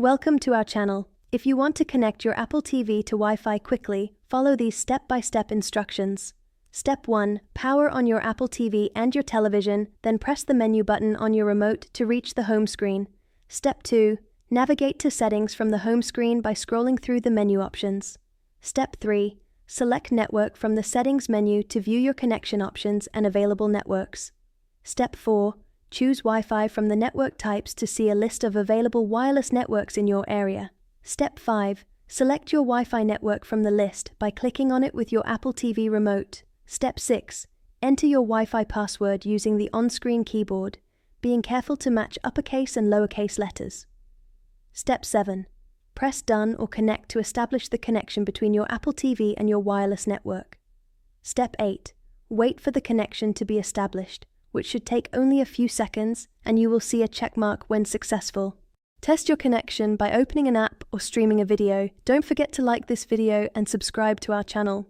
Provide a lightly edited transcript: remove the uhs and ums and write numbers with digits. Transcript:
Welcome to our channel. If you want to connect your Apple TV to Wi-Fi quickly, follow these step-by-step instructions. Step 1. Power on your Apple TV and your television, then press the menu button on your remote to reach the home screen. Step 2. Navigate to settings from the home screen by scrolling through the menu options. Step 3. Select network from the settings menu to view your connection options and available networks. Step 4. Choose Wi-Fi from the network types to see a list of available wireless networks in your area. Step 5. Select your Wi-Fi network from the list by clicking on it with your Apple TV remote. Step 6. Enter your Wi-Fi password using the on-screen keyboard, being careful to match uppercase and lowercase letters. Step 7. Press Done or Connect to establish the connection between your Apple TV and your wireless network. Step 8. Wait for the connection to be established, which should take only a few seconds, and you will see a checkmark when successful. Test your connection by opening an app or streaming a video. Don't forget to like this video and subscribe to our channel.